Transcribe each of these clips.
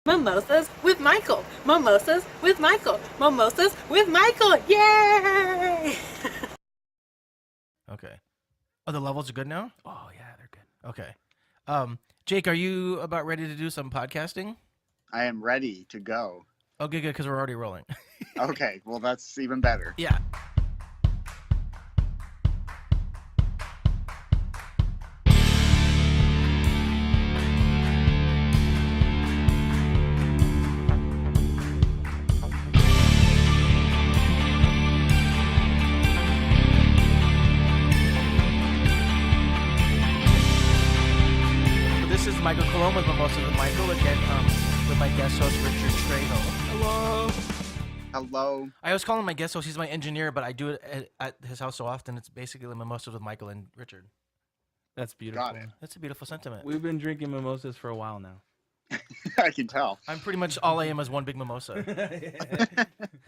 Mimosas with Michael. Mimosas with Michael. Mimosas with Michael. Yay! Okay. Oh, the levels are good now? Oh, yeah, they're good. Okay. Jake, are you about ready to do some podcasting? I am ready to go. Okay, good, because we're already rolling. Okay, well, that's even better. Yeah. This is Michael Colon with Mimosas with Michael, again, with my guest host, Richard Trejo. Hello. Hello. I always call him my guest host. He's my engineer, but I do it at his house so often. It's basically Mimosas with Michael and Richard. That's beautiful. Got it. That's a beautiful sentiment. We've been drinking mimosas for a while now. I can tell. I'm pretty much all I am is one big mimosa.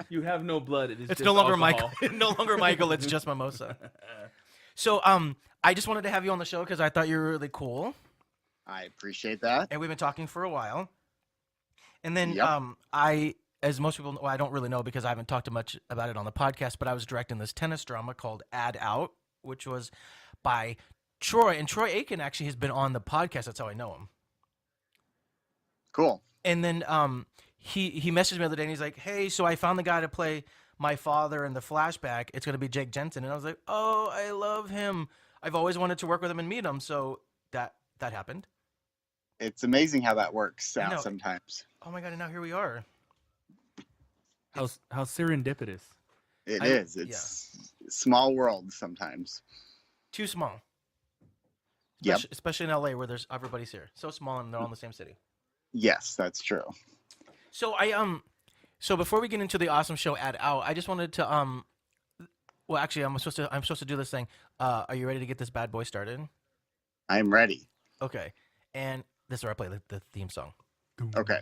You have no blood. It is It's just no longer alcohol. Michael. No longer Michael. It's just mimosa. So, I just wanted to have you on the show because I thought you were really cool, I appreciate that. and we've been talking for a while. And then, Yep. as most people know, well, I don't really know because I haven't talked much about it on the podcast, but I was directing this tennis drama called Ad Out, which was by Troy, and Troy Aiken actually has been on the podcast. That's how I know him. Cool. And then he messaged me the other day, and he's like, "Hey, so I found the guy to play my father in the flashback. It's going to be Jake Jensen." And I was like, "Oh, I love him. I've always wanted to work with him and meet him." So that happened. It's amazing how that works I know. out sometimes. Oh my God, and now here we are. How serendipitous. It is. It's small world sometimes. Too small. Yep. Especially in LA where there's everybody's here. So small and they're all in the same city. Yes, that's true. So so before we get into the awesome show Ad Out, I just wanted to well actually I'm supposed to do this thing. Are you ready to get this bad boy started? I'm ready. Okay. And this is where I play the theme song. Okay.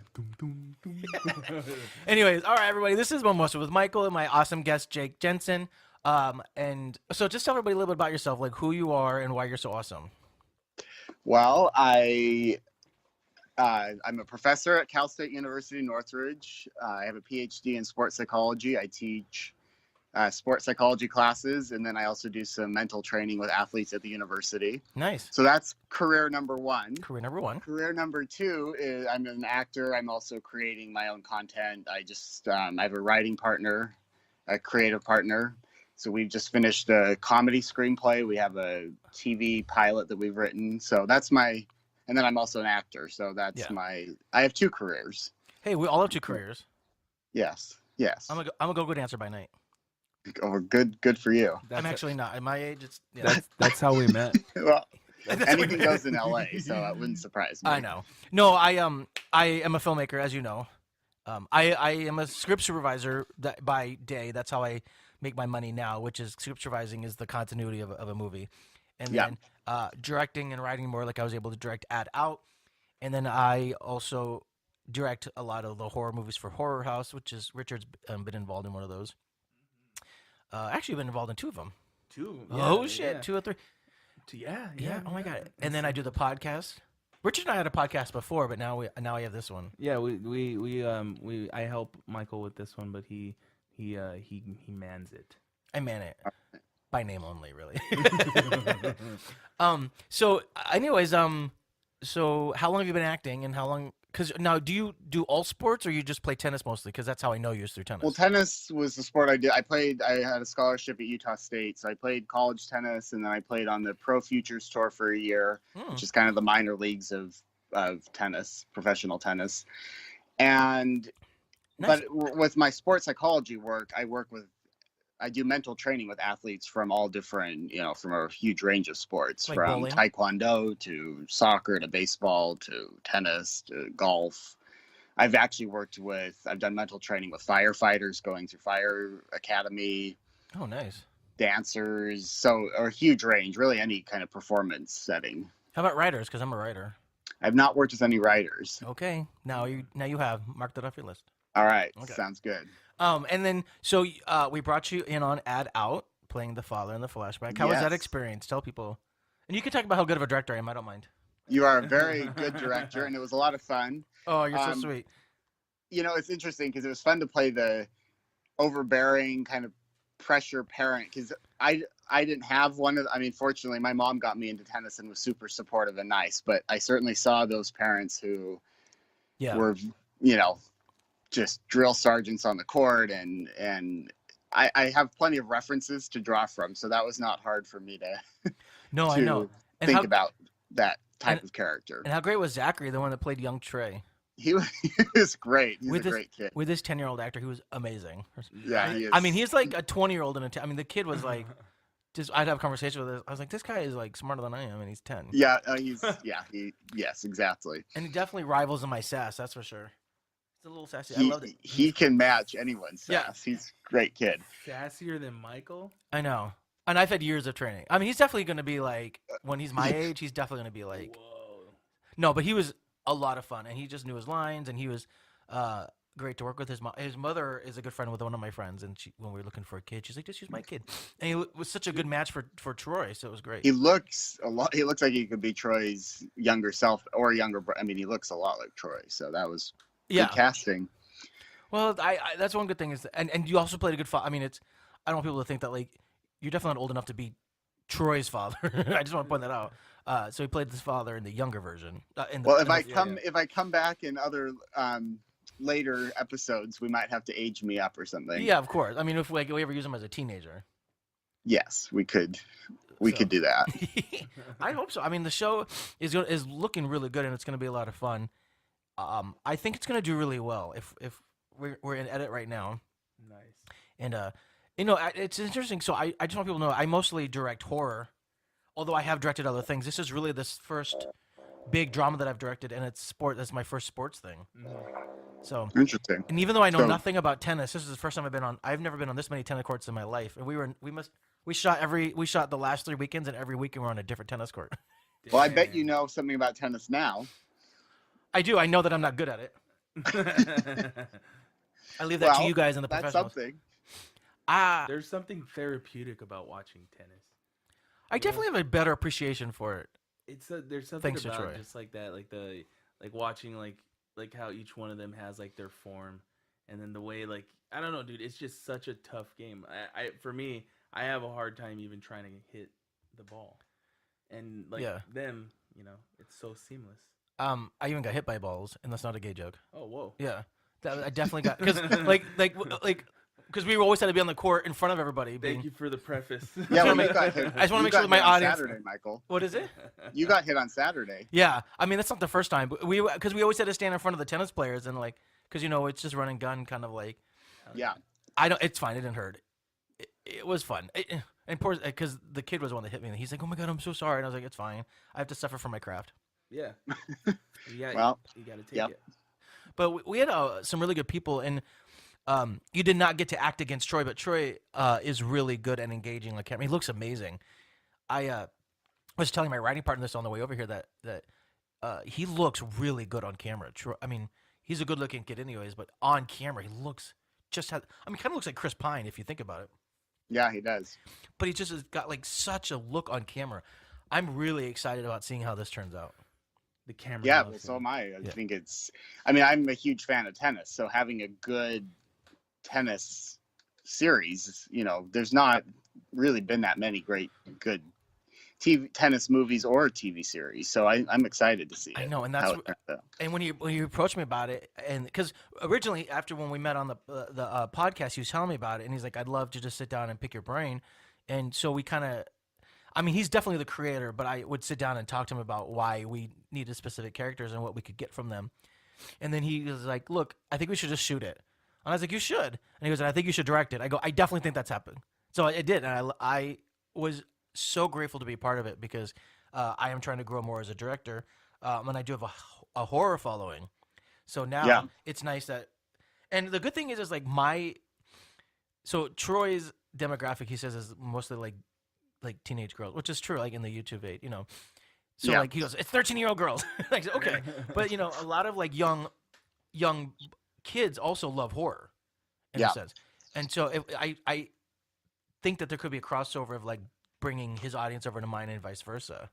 Anyways, all right, everybody. This is Mimosas with Michael and my awesome guest Jake Jensen. And so just tell everybody a little bit about yourself, like who you are and why you're so awesome. Well, I'm a professor at Cal State University Northridge. I have a PhD in sports psychology. I teach sports psychology classes, and then I also do some mental training with athletes at the university. Nice. So that's career number one. Career number one. Career number two is I'm an actor. I'm also creating my own content. I have a writing partner, a creative partner. So we've just finished a comedy screenplay. We have a TV pilot that we've written. So that's and then I'm also an actor. So that's I have two careers. Hey, we all have two careers. Yes. I'm a go-go dancer by night. Oh, good for you. I'm actually not. At my age, it's That's how we met. Well, That's anything what- goes in LA, so that wouldn't surprise me. I know. No, I am a filmmaker, as you know. I am a script supervisor by day. That's how I make my money now, which is script supervising is the continuity of a movie. And then directing and writing more, like I was able to direct Ad Out. And then I also direct a lot of the horror movies for Horror House, which is Richard's been involved in one of those. Actually, been involved in two of them. Two. Oh, shit. 2 or 3. Yeah. Oh, my God. And then I do the podcast. Richard and I had a podcast before, but now I have this one. Yeah, I help Michael with this one, but he mans it. I man it by name only, really. So, anyways, so how long have you been acting, and how long? Because now, do you do all sports, or you just play tennis mostly? Because that's how I know you is through tennis. Well, tennis was the sport I did. I had a scholarship at Utah State, so I played college tennis, and then I played on the Pro Futures Tour for a year, which is kind of the minor leagues of tennis, professional tennis. And Nice. but with my sports psychology work, I do mental training with athletes from all different, from a huge range of sports, Like from bowling? taekwondo to soccer to baseball to tennis to golf. I've actually I've done mental training with firefighters going through fire academy, Oh, nice. dancers, so a huge range, really any kind of performance setting. How about writers? Because I'm a writer. I've not worked with any writers. Okay, now you have marked that off your list. All right, Okay. sounds good. And then so we brought you in on Ad Out, playing the father in the flashback. How was that Yes. experience? Tell people, and you can talk about how good of a director I am. I don't mind. You are a very good director, and it was a lot of fun. Oh, you're so Um, sweet. it's interesting because it was fun to play the overbearing kind of pressure parent, because I didn't have one of. I mean, fortunately, my mom got me into tennis and was super supportive and nice. But I certainly saw those parents who were, just drill sergeants on the court, and I have plenty of references to draw from, so that was not hard for me to I know. And think about that type of character. And how great was Zachary, the one that played young Trey? He was great. He's a great kid. With his 10-year-old actor, he was amazing. Yeah, he is. I mean, he's like a 20-year-old in a. I mean, the kid was like, I'd have a conversation with him. I was like, this guy is like smarter than I am, and he's 10. Yeah, yes, exactly. And he definitely rivals in my sass. That's for sure. He's a little sassy. I loved it. He can match anyone's sass. Yeah. He's a great kid. Sassier than Michael? I know. And I've had years of training. I mean, he's definitely going to be like, when he's my age, he's definitely going to be like. Whoa. No, but he was a lot of fun, and he just knew his lines, and he was great to work with. His mother is a good friend with one of my friends, and when we were looking for a kid, she's like, just use my kid. And he was such a good match for Troy, so it was great. He looks like he could be Troy's younger self or younger. I mean, he looks a lot like Troy, so that was good casting. Well, I that's one good thing is, and you also played a good father. I mean, I don't want people to think that like you're definitely not old enough to be Troy's father. I just want to point that out. So he played his father in the younger version. If I come back in other later episodes, we might have to age me up or something. Yeah, of course. I mean, if we ever use him as a teenager. Yes, we could. We could do that. I hope so. I mean, the show is looking really good, and it's going to be a lot of fun. I think it's going to do really well. If we're in edit right now. Nice. And it's interesting. So I just want people to know I mostly direct horror, although I have directed other things. This is really this first big drama that I've directed, and it's sport. That's my first sports thing. So interesting. And even though I know nothing about tennis, this is the first time I've never been on this many tennis courts in my life. And we shot the last 3 weekends, and every weekend we're on a different tennis court. Well, I bet you know something about tennis now. I do. I know that I'm not good at it. I leave that to you guys and the professionals. That's something. There's something therapeutic about watching tennis. I definitely have a better appreciation for it. There's something Thanks about just like that, like watching like how each one of them has like their form, and then the way like I don't know, dude. It's just such a tough game. For me, I have a hard time even trying to hit the ball, and like them, it's so seamless. I even got hit by balls, and that's not a gay joke. Oh, whoa. Yeah, I definitely got because because we always had to be on the court in front of everybody. Thank you for the preface. Yeah, well, I just want to make sure that my audience. Saturday, Michael. What is it? You got hit on Saturday. Yeah, I mean that's not the first time. But we always had to stand in front of the tennis players and because it's just run and gun kind of like. Yeah. It's fine. It didn't hurt. It was fun. And poor because the kid was the one that hit me. And he's like, "Oh my god, I'm so sorry." And I was like, "It's fine. I have to suffer for my craft." Yeah. You got to take it. But we had some really good people, and you did not get to act against Troy, but Troy is really good and engaging. Like, I mean, he looks amazing. I was telling my writing partner this on the way over here that he looks really good on camera. Troy, I mean, he's a good-looking kid anyways, but on camera, he looks kind of looks like Chris Pine if you think about it. Yeah, he does. But he just has got like such a look on camera. I'm really excited about seeing how this turns out. The camera. Yeah, well, so am I. I think I'm a huge fan of tennis, so having a good tennis series, there's not really been that many good tennis movies or TV series, so I'm excited to see it. I know, and and when you approached me about it, and because originally after when we met on the podcast, he was telling me about it, and he's like, "I'd love to just sit down and pick your brain," and so we kind of. I mean, he's definitely the creator, but I would sit down and talk to him about why we needed specific characters and what we could get from them. And then he was like, "Look, I think we should just shoot it." And I was like, "You should." And he goes, "I think you should direct it." I go, "I definitely think that's happening." So I did, and I was so grateful to be part of it because I am trying to grow more as a director, and I do have a horror following. So now it's nice that, and the good thing is like so Troy's demographic, he says, is mostly like teenage girls, which is true, like in the YouTube age, So like he goes, it's 13-year-old girls. Like, okay, but a lot of like young kids also love horror, in a sense, and so I think that there could be a crossover of like bringing his audience over to mine and vice versa.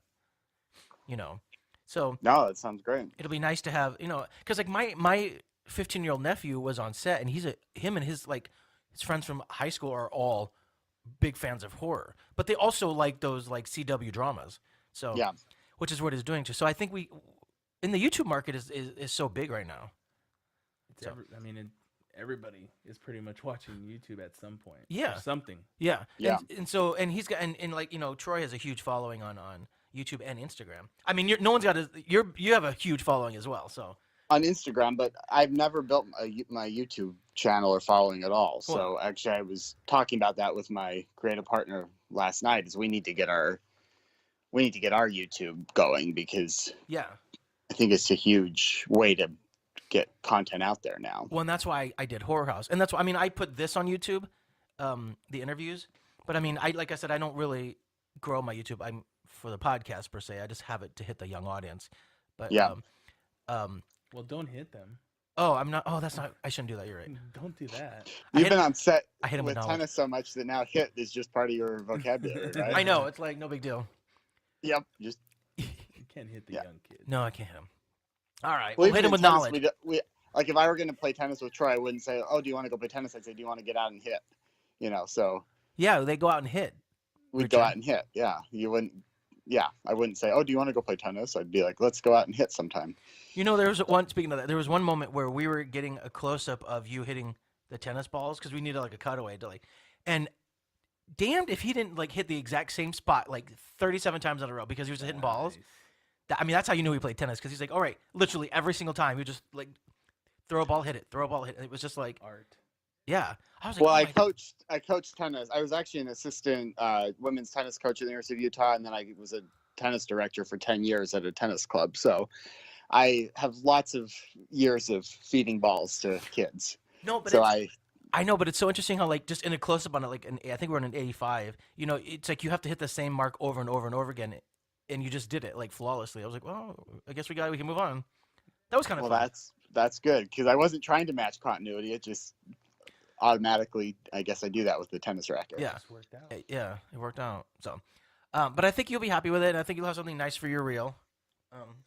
So no, that sounds great. It'll be nice to have because like my 15-year-old nephew was on set, and him and his friends from high school are all big fans of horror, but they also like those like CW dramas. So Yeah. which is what it's doing too. So I think in the YouTube market is so big right now. It's everybody is pretty much watching YouTube at some point. Yeah. Or something. Yeah. Yeah. And he's got and like, you know, Troy has a huge following on YouTube and Instagram. I mean, no one's got you have a huge following as well. So On Instagram, but I've never built my YouTube channel or following at all. So Well- actually, I was talking about that with my creative partner last night. Is we need to get our YouTube going, because yeah. I think it's a huge way to get content out there now. Well, and that's why I did Horror House, and that's why I put this on YouTube, the interviews. But I mean, like I said, I don't really grow my YouTube. I'm for the podcast per se. I just have it to hit the young audience. But Yeah. Well, don't hit them. Oh, I'm not. Oh, that's not. I shouldn't do that. You're right. Don't do that. You've been on set I hit him with with knowledge. tennis so much that now hit is just part of your vocabulary, right? I know. It's like no big deal. Yep. Just You can't hit the Yeah. young kids. No, I can't hit him. All right. well, We'll hit even him in with tennis, knowledge. we like if I were going to play tennis with Troy, I wouldn't say, "Oh, do you want to go play tennis?" I'd say, "Do you want to get out and hit?" You know, so Yeah, they go out and hit. we'd Richard. go out and hit. Yeah, you wouldn't. Yeah, I wouldn't say, "Oh, do you want to go play tennis?" I'd be like, "Let's go out and hit sometime." You know, there was one. Speaking of that, there was one moment where we were getting a close up of you hitting the tennis balls because we needed like a cutaway to like, and damned if he didn't like hit the exact same spot like 37 times in a row because he was hitting balls. Nice. I mean, that's how you knew he played tennis because he's like, all right, literally every single time he would just like throw a ball, hit it, throw a ball, hit it. It was just like, Art. yeah. I was like, Well, oh I my God. coached tennis. I was actually an assistant women's tennis coach at the University of Utah, and then I was a tennis director for 10 years at a tennis club. So I have lots of years of feeding balls to kids. No, but So I know, but it's so interesting how like just in a close up on it, like I think we're in an 85. You know, it's like you have to hit the same mark over and over and over again, and you just did it like flawlessly. I was like, well, I guess we can move on. That was kind of well, fun. that's good, because I wasn't trying to match continuity. It just automatically, I guess I do that with the tennis racket. Yeah. Just worked out. Yeah, it worked out. So, but I think you'll be happy with it, and I think you'll have something nice for your reel.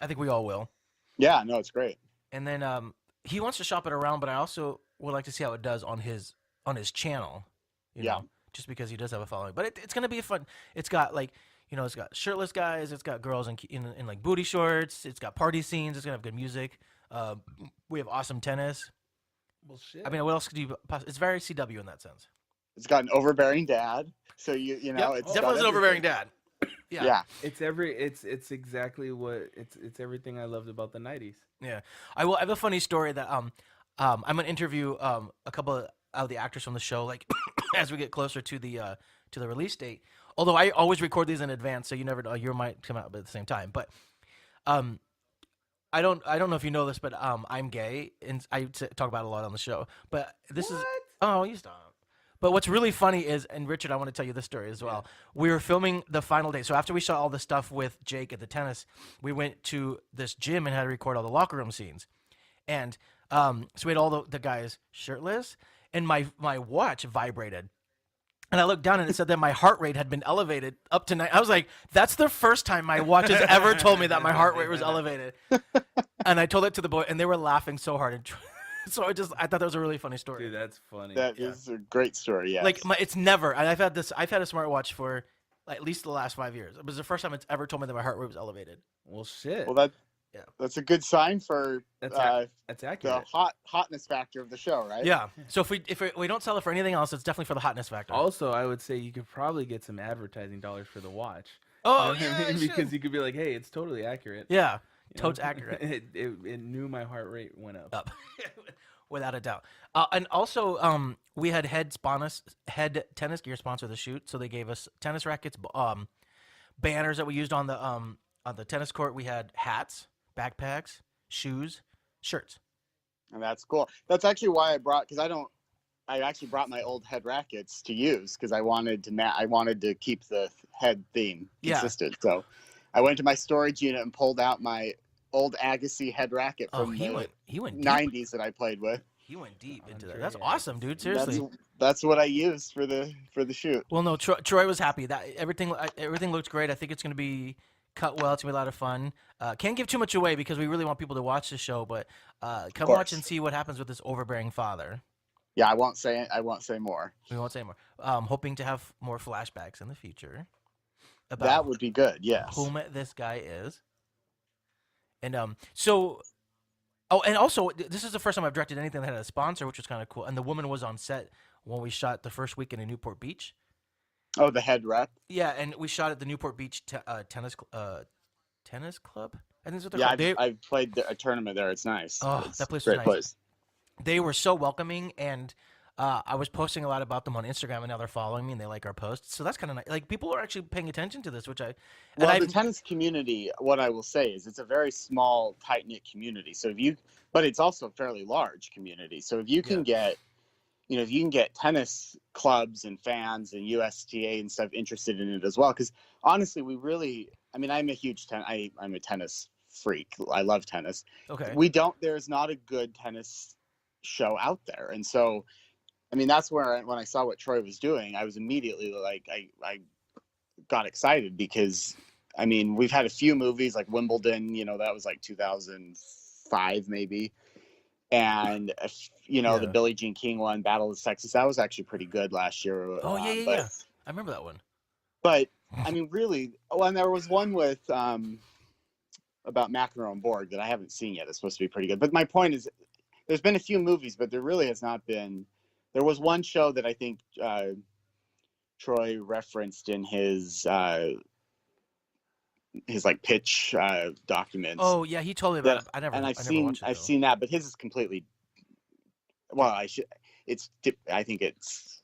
I think we all will. Yeah, no, it's great. And then he wants to shop it around, but I also would like to see how it does on his channel. You Yeah. know, just because he does have a following. But it's gonna be fun. It's got like, you know, it's got shirtless guys. It's got girls in like booty shorts. It's got party scenes. It's gonna have good music. We have awesome tennis. Well, shit. I mean, what else could you? It's very CW in that sense. It's got an overbearing dad, so you know, it's definitely got an overbearing everything. dad. Yeah. Yeah. it's exactly what it's everything I loved about the 90s. Yeah, I have a funny story that I'm gonna interview a couple of the actors from the show like as we get closer to the release date. Although I always record these in advance, so you never know, yours might come out at the same time. But I don't know if you know this, but I'm gay, and I talk about it a lot on the show. But this is you stop. But what's really funny is, and Richard, I want to tell you this story as well. We were filming the final day. So after we shot all the stuff with Jake at the tennis, we went to this gym and had to record all the locker room scenes. And so we had all the guys shirtless, and my watch vibrated. And I looked down and it said that my heart rate had been elevated up to 9. I was like, that's the first time my watch has ever told me that my heart rate was elevated. And I told it to the boy, and they were laughing so hard. And so I thought that was a really funny story. Dude, that's funny. That is a great story. Yeah. Like it's never. And I've had a smartwatch for at least the last 5 years. It was the first time it's ever told me that my heart rate was elevated. Well, shit. Well, Yeah. that's a good sign for That's the accurate. hotness factor of the show, right? Yeah. So if we don't sell it for anything else, it's definitely for the hotness factor. Also, I would say you could probably get some advertising dollars for the watch. Oh, You know what I mean? Because you could be like, hey, it's totally accurate. yeah, You know? totes accurate. It knew my heart rate went up. Without a doubt. And also, we had head tennis gear sponsor the shoot, so they gave us tennis rackets, banners that we used on the tennis court. We had hats, backpacks, shoes, shirts. And that's cool. That's actually why I actually brought my old head rackets to use, because I wanted to keep the head theme Yeah. consistent. So I went to my storage unit and pulled out my old Agassi head racket Oh, from he the went deep. 90s that I played with. He went deep into that. Andre, That's yeah. awesome, dude. Seriously. That's what I used for the shoot. Well, no, Troy was happy that everything looked great. I think it's going to be cut well. It's gonna be a lot of fun. Can't give too much away because we really want people to watch the show, but come watch and see what happens with this overbearing father. Yeah, I won't say more. We won't say more. Hoping to have more flashbacks in the future about That would be good. Yes. whom this guy is. And and also this is the first time I've directed anything that had a sponsor, which was kind of cool. And the woman was on set when we shot the first weekend in Newport Beach. Oh, the head rep. Yeah, and we shot at the Newport Beach tennis club. I think that's what they're Yeah, called. I've played a tournament there. It's nice. It's that place a was great nice. place. They were so welcoming, and I was posting a lot about them on Instagram, and now they're following me and they like our posts. So that's kind of nice. Like, people are actually paying attention to this, which The tennis community, what I will say is it's a very small, tight-knit community. But it's also a fairly large community. So if you can get, if you can get tennis clubs and fans and USTA and stuff interested in it as well, because honestly, I'm a huge I'm a tennis freak. I love tennis. Okay. There's not a good tennis show out there. And so, that's where when I saw what Troy was doing, I was immediately like, I got excited because, we've had a few movies like Wimbledon, that was like 2005 maybe. And, the Billie Jean King one, Battle of Sexes, that was actually pretty good last year. Oh, yeah. I remember that one. But, really, and there was one with about McEnroe and Borg that I haven't seen yet. It's supposed to be pretty good. But my point is, there's been a few movies, but there really has not been. There was one show that I think Troy referenced in his like pitch documents. Oh yeah, he told me about it. I've seen that, but his is completely. Well, I think it's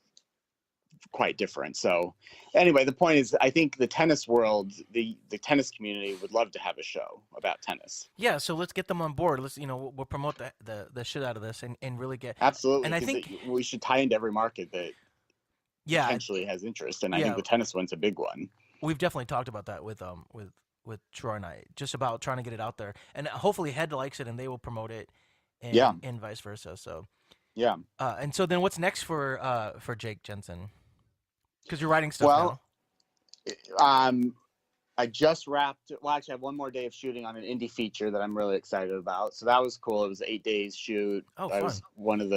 quite different. So anyway, the point is, I think the tennis world, the tennis community would love to have a show about tennis. Yeah, so let's get them on board. Let's we'll promote the shit out of this and really get absolutely. And I think we should tie into every market that potentially has interest, and I think the tennis one's a big one. We've definitely talked about that with Troy and I, just about trying to get it out there, and hopefully Head likes it and they will promote it, and vice versa. So and so then what's next for Jake Jensen? Because you're writing stuff now. I just wrapped. Well, actually, I have one more day of shooting on an indie feature that I'm really excited about. So that was cool. It was 8 days shoot. Oh, I fun. was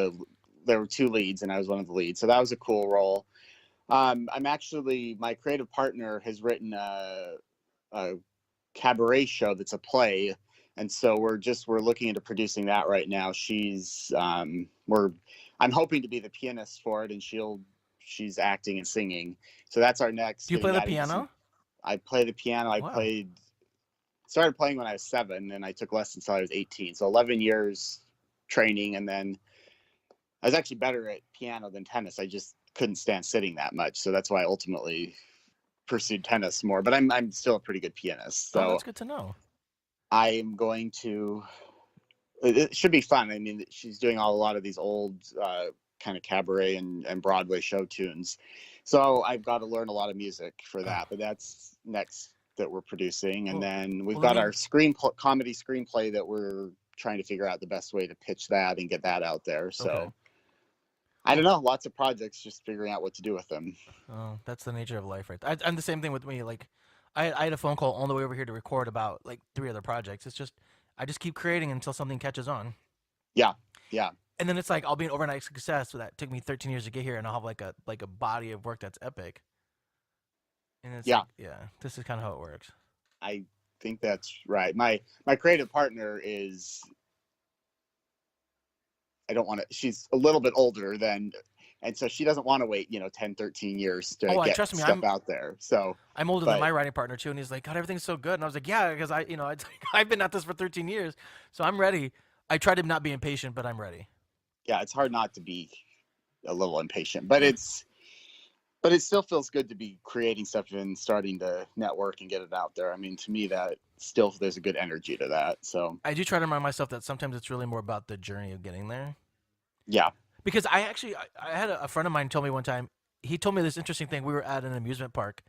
there were 2 leads, and I was one of the leads. So that was a cool role. My creative partner has written a cabaret show that's a play, and so we're looking into producing that right now. I'm hoping to be the pianist for it, and she's acting and singing. So that's our next. Do you play the piano? I play the piano. Wow. I started playing when I was 7, and I took lessons until I was 18. So 11 years training, and then I was actually better at piano than tennis. I just couldn't stand sitting that much, so that's why I ultimately pursued tennis more. But I'm still a pretty good pianist. So that's good to know. I am going to. It should be fun. She's doing a lot of these old kind of cabaret and Broadway show tunes, so I've got to learn a lot of music for that. But that's next that we're producing, and then we've got our comedy screenplay that we're trying to figure out the best way to pitch that and get that out there. So. Okay. I don't know. Lots of projects, just figuring out what to do with them. Oh, that's the nature of life, right? I'm the same thing with me. Like, I had a phone call on the way over here to record about like 3 other projects. It's just I just keep creating until something catches on. Yeah. And then it's like I'll be an overnight success. So that took me 13 years to get here, and I'll have like a body of work that's epic. And it's this is kind of how it works. I think that's right. My creative partner is. I don't want to. She's a little bit older and so she doesn't want to wait, 10, 13 years to get trust me, stuff out there. So I'm older than my writing partner too, and he's like, "God, everything's so good." And I was like, "Yeah, because I've been at this for 13 years, so I'm ready." I try to not be impatient, but I'm ready. Yeah, it's hard not to be a little impatient, but it still feels good to be creating stuff and starting to network and get it out there. To me, that still there's a good energy to that. So I do try to remind myself that sometimes it's really more about the journey of getting there. Yeah. Because I had a friend of mine tell me one time, he told me this interesting thing. We were at an amusement park,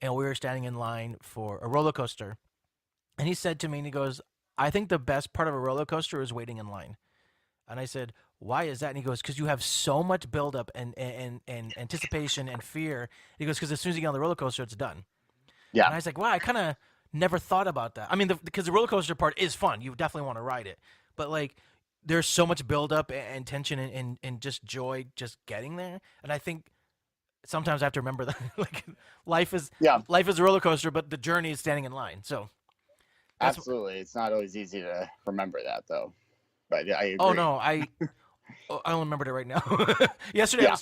and we were standing in line for a roller coaster. And he said to me, and he goes, "I think the best part of a roller coaster is waiting in line." And I said, "Why is that?" And he goes, "Because you have so much buildup and anticipation and fear." He goes, "Because as soon as you get on the roller coaster, it's done." Yeah. And I was like, "Wow, I kind of never thought about that. I mean, because the roller coaster part is fun. You definitely want to ride it, but like, there's so much buildup and tension and just joy just getting there. And I think sometimes I have to remember that like life is Yeah, a roller coaster, but the journey is standing in line. So that's absolutely. It's not always easy to remember that though. But I agree. oh no, I only remembered it right now. Yesterday, Yeah.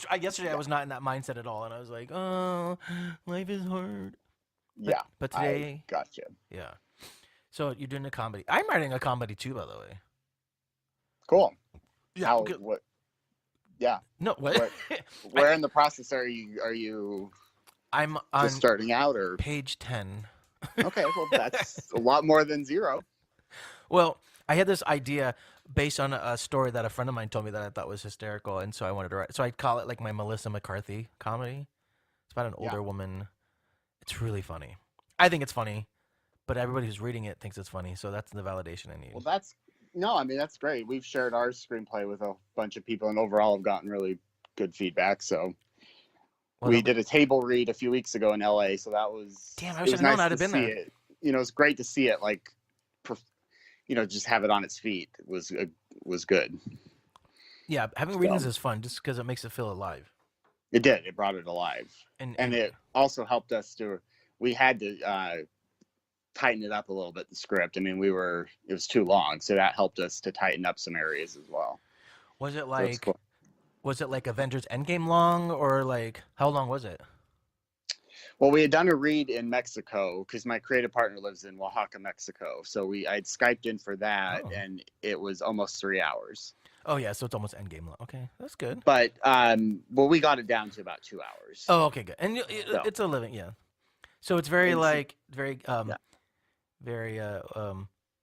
I was not in that mindset at all, and I was like, "Oh, life is hard." Yeah. But today, I gotcha. yeah. So you're doing a comedy. I'm writing a comedy too, by the way. Cool. Yeah. How? What? Yeah. No, what? Where in the process are you I'm on just starting out, or? page 10. Okay, well that's a lot more than 0. Well, I had this idea based on a story that a friend of mine told me that I thought was hysterical, and so I wanted to write. So I call it like my Melissa McCarthy comedy. It's about an older woman. It's really funny. I think it's funny, but everybody who's reading it thinks it's funny. So that's the validation I need. Well, that's great. We've shared our screenplay with a bunch of people, and overall have gotten really good feedback. So we did a table read a few weeks ago in LA. So that was damn. I wish I'd known I'd have been there. It. It's great to see it. Like, just have it on its feet was good. Yeah, having readings is fun just because it makes it feel alive. It did. It brought it alive, and it also helped us we had to tighten it up a little bit, the script. I mean, it was too long, so that helped us to tighten up some areas as well. Was it like Avengers Endgame long, or like how long was it? Well, we had done a read in Mexico because my creative partner lives in Oaxaca, Mexico. So I'd Skyped in for that, and it was almost 3 hours. Oh yeah, so it's almost Endgame long. Okay, that's good. But we got it down to about 2 hours. Oh, okay, good. And it's a living, yeah. So it's very very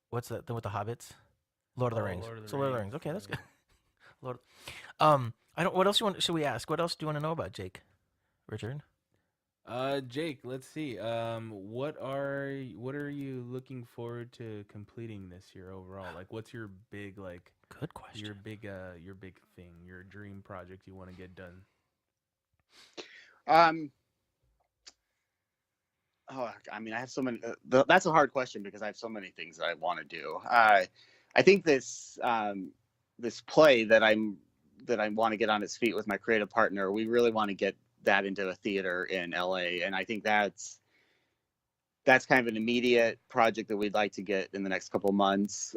what's that thing with the hobbits? Lord of the Rings. Lord of the Rings. Okay, that's good. Lord. What else should we ask? What else do you want to know about Jake? Richard? Jake, let's see. What are you looking forward to completing this year overall? Like, what's your big good question. Your big thing, your dream project you want to get done? I mean, I have so many. That's a hard question because I have so many things that I want to do. I think this play that I want to get on its feet with my creative partner. We really want to get that into a theater in LA, and I think that's kind of an immediate project that we'd like to get in the next couple months.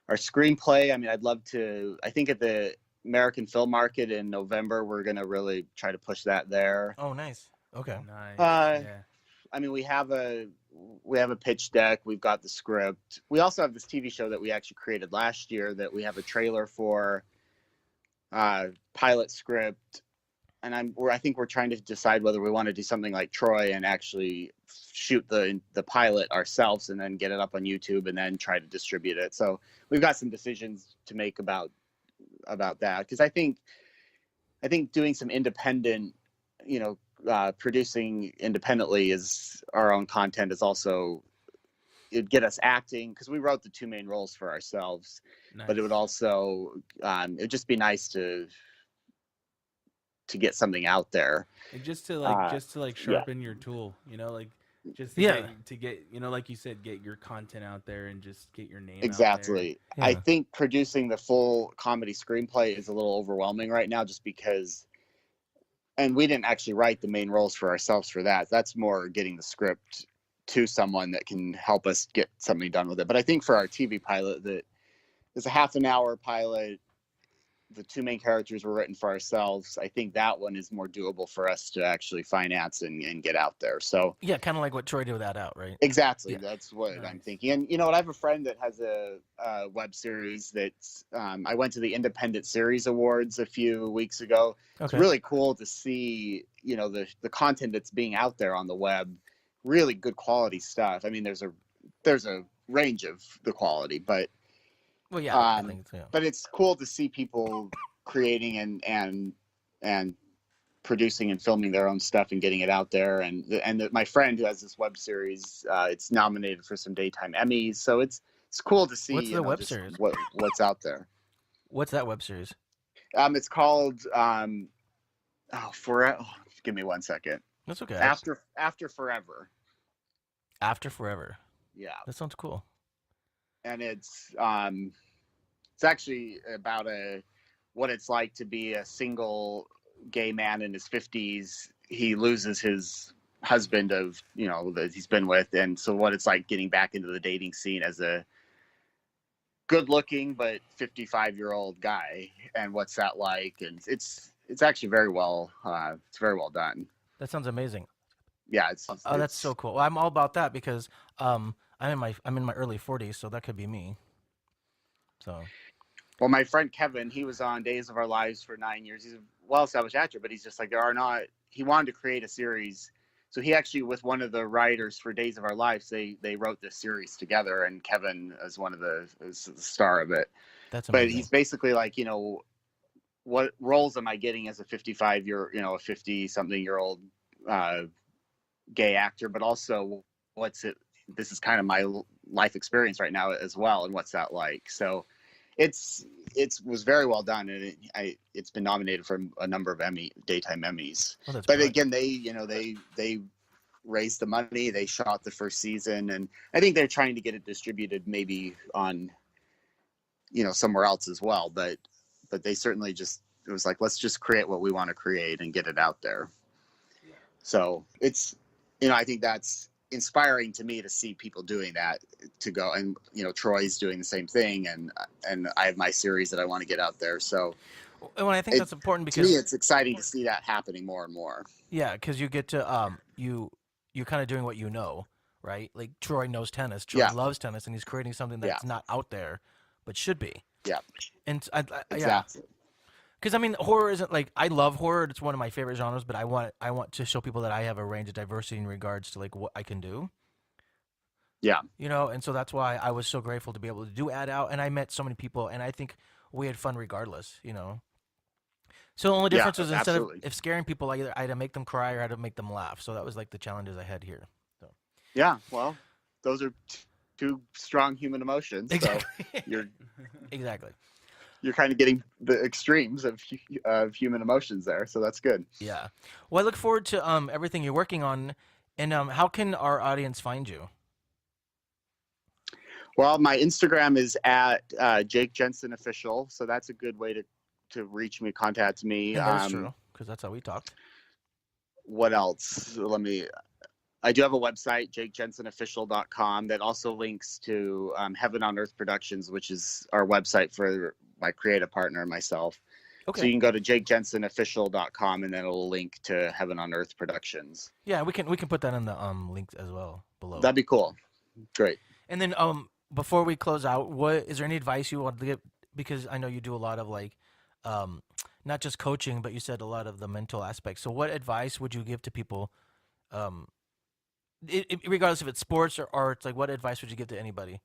Our screenplay, I mean, I'd love to. I think at the American Film Market in November, we're gonna really try to push that there. Oh, nice. Okay. Nice. Yeah. I mean, we have a pitch deck. We've got the script. We also have this TV show that we actually created last year that we have a trailer for, pilot script. And I think we're trying to decide whether we want to do something like Troy and actually shoot the pilot ourselves and then get it up on YouTube and then try to distribute it. So we've got some decisions to make about that, because I think doing some independent, producing independently is our own content is also, it'd get us acting because we wrote the 2 main roles for ourselves. Nice. But it would also it'd just be nice to get something out there, and just to sharpen your tool, to get like you said, get your content out there and just get your name exactly out there. I think producing the full comedy screenplay is a little overwhelming right now, just because, and we didn't actually write the main roles for ourselves for that. That's more getting the script to someone that can help us get something done with it. But I think for our TV pilot, that is a half an hour pilot. The 2 main characters were written for ourselves. I think that one is more doable for us to actually finance and get out there. So yeah, kind of like what Troy did with That Out, right? Exactly. Yeah. That's what Nice. I'm thinking. And I have a friend that has a web series that's I went to the Independent Series Awards a few weeks ago. Okay. It's really cool to see, the content that's being out there on the web, really good quality stuff. I mean, there's a range of the quality, but well, yeah, I think so. But it's cool to see people creating and producing and filming their own stuff and getting it out there. And my friend who has this web series, it's nominated for some daytime Emmys. So it's cool to see. What's the web series? What's out there? What's that web series? It's called give me 1 second. That's okay. After Forever. After Forever. Yeah, That sounds cool. and it's actually about what it's like to be a single gay man in his 50s. He loses his husband that he's been with, and so what it's like getting back into the dating scene as a good looking but 55-year-old guy, and what's that like. And it's actually very well it's very well done. That sounds amazing. Yeah, Oh, that's so cool. Well, I'm all about that because I'm in my early 40s, so that could be me. So well, my friend Kevin, he was on Days of Our Lives for 9 years. He's a well-established actor, but he's just like, he wanted to create a series. So he actually, with one of the writers for Days of Our Lives, they wrote this series together, and Kevin is the star of it. that's But amazing. he's basically like, what roles am I getting as a 50-something-year-old gay actor, but also this is kind of my life experience right now as well, and what's that like. So it was very well done, and it's been nominated for a number of daytime Emmys. Oh, that's But great. again, they raised the money, they shot the first season, and I think they're trying to get it distributed maybe on somewhere else as well. But they certainly it was like, let's just create what we want to create and get it out there. So it's I think that's inspiring to me to see people doing that, to go, and Troy's doing the same thing, and I have my series that I want to get out there. So And I think that's important to me, because it's exciting to see that happening more and more. yeah, because you get to you're kind of doing what you know, right? Like Troy knows tennis. Troy Yeah. loves tennis, and he's creating something that's not out there, but should be. Yeah, And yeah, exactly. because I mean, horror isn't like, I love horror. It's one of my favorite genres, but I want to show people that I have a range of diversity in regards to like what I can do. Yeah, And so that's why I was so grateful to be able to do Ad Out, and I met so many people, and I think we had fun regardless. So the only Yeah, difference was, instead of absolutely. scaring people, I had to make them cry or I had to make them laugh. So that was like the challenges I had here. So yeah. Well, those are two strong human emotions. exactly, So you're exactly. kind of getting the extremes of human emotions there. So that's good. Yeah. Well, I look forward to everything you're working on, and how can our audience find you? Well, my Instagram is at Jake Jensen Official, so that's a good way to reach me, contact me. And that's true, because that's how we talked. What else? I do have a website, jakejensenofficial.com, that also links to Heaven on Earth Productions, which is our website for my creative partner and myself. Okay. So you can go to jakejensenofficial.com, and then it'll link to Heaven on Earth Productions. Yeah, we can put that in the links as well below. That'd be cool. Great. And then before we close out, is there any advice you want to give? Because I know you do a lot of like not just coaching, but you said a lot of the mental aspects. So what advice would you give to people, regardless if it's sports or art? Like, what advice would you give to anybody?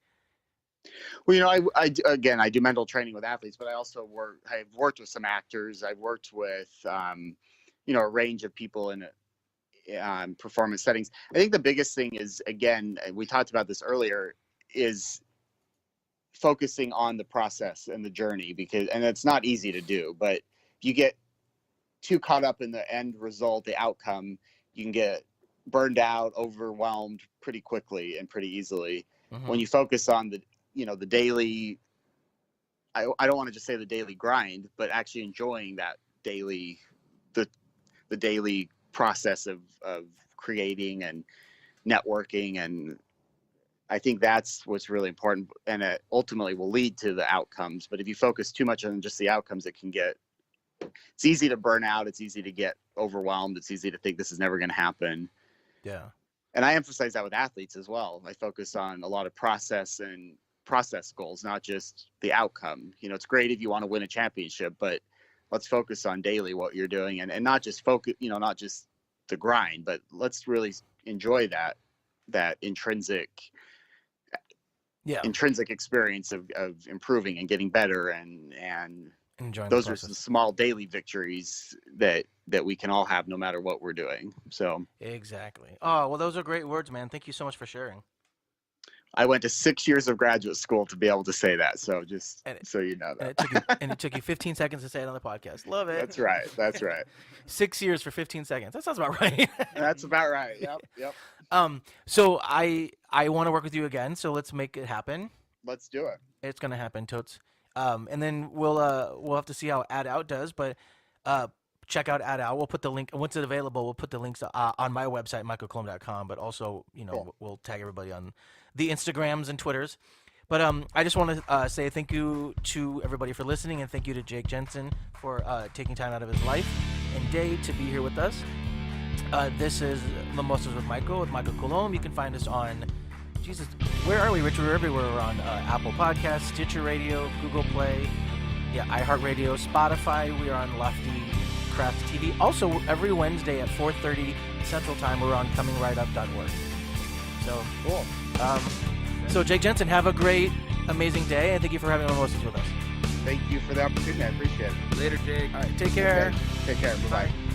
Well, I do mental training with athletes, but I've worked with some actors. I've worked with a range of people in performance settings. I think the biggest thing is, again, we talked about this earlier, is focusing on the process and the journey, and it's not easy to do, but if you get too caught up in the end result, the outcome, you can get burned out, overwhelmed pretty quickly and pretty easily. Mm-hmm. When you focus on the daily, I don't want to just say the daily grind, but actually enjoying that daily, the daily process of creating and networking. And I think that's what's really important, and it ultimately will lead to the outcomes. But if you focus too much on just the outcomes, it's easy to burn out. It's easy to get overwhelmed. It's easy to think this is never going to happen. Yeah. And I emphasize that with athletes as well. I focus on a lot of process goals, not just the outcome. It's great if you want to win a championship, but let's focus on daily what you're doing, and not just focus, not just the grind, but let's really enjoy that intrinsic experience of improving and getting better, and enjoying those the are process. some small daily victories that we can all have no matter what we're doing. So Exactly. Oh, well, those are great words, man. Thank you so much for sharing. I went to 6 years of graduate school to be able to say that. So so you know that. And it took you 15 seconds to say it on the podcast. Love it. That's right. 6 years for 15 seconds. That sounds about right. That's about right. Yep. So I want to work with you again. So let's make it happen. Let's do it. It's gonna happen, totes. And then we'll have to see how Ad Out does, but check out Ad Out. We'll put the link once it's available. We'll put the links on my website, michaelcolomb.com, but also Cool. we'll tag everybody on the Instagrams and Twitters. But I just want to say thank you to everybody for listening, and thank you to Jake Jensen for taking time out of his life and day to be here with us. This is Mimosas with Michael Colomb. You can find us on, Jesus, where are we, Richard? We're everywhere. We're on Apple Podcasts, Stitcher Radio, Google Play, iHeartRadio, Spotify. We are on Lofty Craft TV. Also, every Wednesday at 4:30 Central Time, we're on ComingRightUp.org. So Cool. So Jake Jensen, have a great, amazing day, and thank you for having Mimosas with us. Thank you for the opportunity. I appreciate it. Later, Jake. All right, take care. Okay. Take care. Bye-bye.